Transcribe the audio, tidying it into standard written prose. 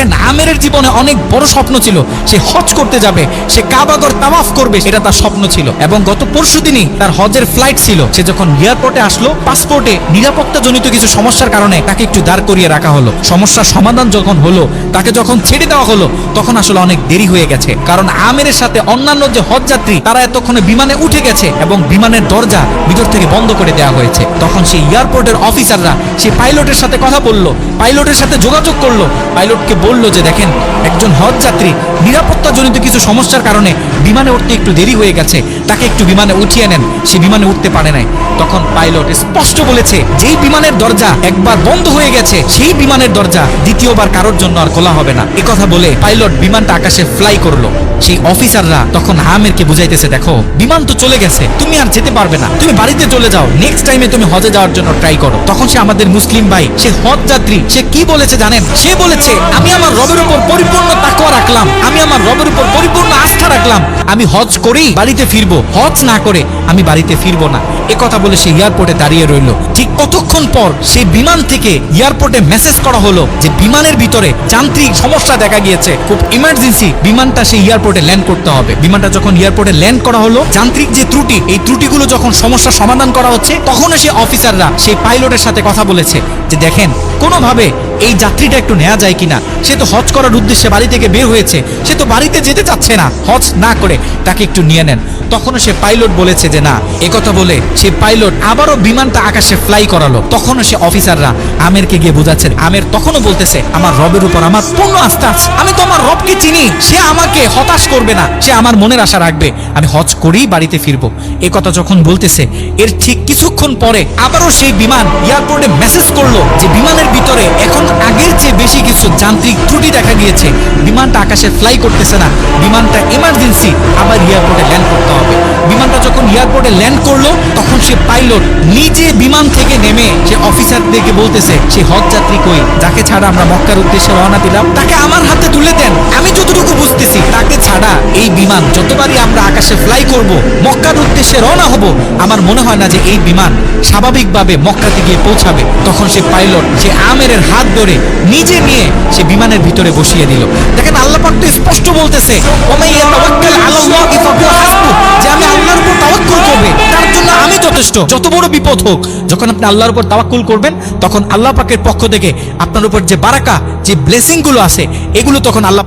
দেখেন আমেরের জীবনে অনেক বড় স্বপ্ন ছিল, সে হজ করতে যাবে, সে কাবাগর তাওয়াফ করবে, এটা তার স্বপ্ন ছিল। এবং গত পরশুদিনই তার হজের ফ্লাইট ছিল। সে যখন এয়ারপোর্টে আসলো, পাসপোর্টে নিরাপত্তাজনিত কিছু সমস্যার কারণে তাকে একটু দাঁড় করিয়ে রাখা হলো। সমস্যার সমাধান যখন হলো, তাকে যখন ছেড়ে দেওয়া হলো, তখন আসলে অনেক দেরি হয়ে গেছে। কারণ আমেরের সাথে অন্যান্য যে হজ যাত্রী তারা এতক্ষণে বিমানে উঠে গেছে এবং বিমানের দরজা ভিতর থেকে বন্ধ করে দেওয়া হয়েছে। তখন সেই এয়ারপোর্টের অফিসাররা সেই পাইলটের সাথে কথা বলল, পাইলটের সাথে যোগাযোগ করলো, পাইলটকে বলল যে দেখেন একজন হজ যাত্রী নিরাপত্তাজনিত কিছু সমস্যার কারণে বিমানে উঠতে একটু দেরি হয়ে গেছে, তাকে একটু বিমানে উঠিয়ে নেন, সে বিমানে উঠতে পারে নাই। তখন পাইলট স্পষ্ট বলেছে যেই বিমানের দরজা একবার বন্ধ হয়ে গেছে সেই বিমানের দরজা দ্বিতীয়বার কারোর জন্য আর খোলা হবে না। কথা বলে পাইলট বিমানটা আকাশে ফ্লাই করলো। সেই অফিসাররা তখন আমেরকে বুঝাইতেছে দেখো বিমান তো চলে গেছে, তুমি আর যেতে পারবে না, তুমি বাড়িতে চলে যাও, নেক্সট টাইমে তুমি হজে যাওয়ার জন্য ট্রাই করো। তখন সে আমাদের মুসলিম ভাই, সে হজ যাত্রী, সে কি বলেছে জানেন? সে বলেছে আমি আমার রবের উপর পরিপূর্ণ তাকওয়া রাখলাম, আমি আমার রবের উপর পরিপূর্ণ আস্থা রাখলাম, আমি হজ করেই বাড়িতে ফিরবো, হজ না করে আমি বাড়িতে ফিরবো না। কথা বলে সে এয়ারপোর্টে দাঁড়িয়ে রইল। ঠিক কতক্ষণ পর সেই বিমান থেকে এয়ারপোর্টে মেসেজ করা হলো যে বিমানের ভিতরে যান্ত্রিক সমস্যা দেখা গিয়েছে, খুব ইমার্জেন্সি বিমানটা সেই এয়ারপোর্টে ল্যান্ড করতে হবে। বিমানটা যখন এয়ারপোর্টে ল্যান্ড করা হলো, যান্ত্রিক যে ত্রুটি, এই ত্রুটিগুলো যখন সমস্যা সমাধান করা হচ্ছে, তখন সেই অফিসাররা সেই পাইলটের সাথে কথা বলেছে যে দেখেন কোনোভাবে এই যাত্রীটা একটু নেওয়া যায় কিনা, সে তো হজ করার উদ্দেশ্যে বাড়ি থেকে বের হয়েছে, সে তো বাড়িতে যেতে চাচ্ছে না, হজ না করে তাকে একটু নিয়ে নেন। তখনও সে পাইলট বলেছে যে না। একথা বলে সে পাইলট আবারও বিমানটা আকাশে ফ্লাই করালো। তখনও সে অফিসাররা আমেরকে গিয়ে বোঝাচ্ছেন। আমের তখনও বলতেছে আমার রবের উপর আমার পূর্ণ আস্থা আছে, আমি তো আমার রবকে চিনি, সে আমাকে হতাশ করবে না, সে আমার মনের আশা রাখবে, আমি হজ করেই বাড়িতে ফিরবো। কথা যখন বলতেছে এর ঠিক কিছুক্ষণ পরে আবারও সেই বিমান এয়ারপোর্টে মেসেজ করলো যে বিমানের ভিতরে এখন আগের চেয়ে বেশি কিছু যান্ত্রিক ত্রুটি দেখা গিয়েছে, বিমানটা আকাশে ফ্লাই করতেছে না, বিমানটা ইমার্জেন্সি আবার এয়ারপোর্টে ল্যান্ড করতে হবে। বিমানটা যখন এয়ারপোর্টে ল্যান্ড করলো, তখন সে পাইলট নিজে বিমান থেকে নেমে সে অফিসারদেরকে বলতেছে সে হজ যাত্রী কই, যাকে ছাড়া আমরা মক্কার উদ্দেশ্যে রওনা দিলাম, তাকে আমার হাতে তুলে দেন। আমি যতটুকু বুঝতেছি তাকে ছাড়া এই বিমান যতবারই আমরা আকাশে ফ্লাই করব, মক্কার উদ্দেশ্যে রওনা হব, আমার মনে হয় না যে এই বিমান স্বাভাবিকভাবে মক্কাতে গিয়ে পৌঁছাবে। তখন সে পাইলট সে আমেরের হাত ধরে নিজে নিয়ে সে বিমানের ভিতরে বসিয়ে দিল। দেখেন আল্লাহ পাক তো স্পষ্ট বলতেছে যে আমি আল্লাহর উপর তাওয়াক্কুল করবে, তার জন্য আমি যথেষ্ট, যত বড় বিপদ হোক। যখন আপনি আল্লাহর উপর তাওয়াক্কুল করবেন, তখন আল্লাহ পাকের পক্ষ থেকে আপনার উপর যে বারাকা, যে ব্লেসিং গুলো আছে, এগুলো তখন আল্লাহ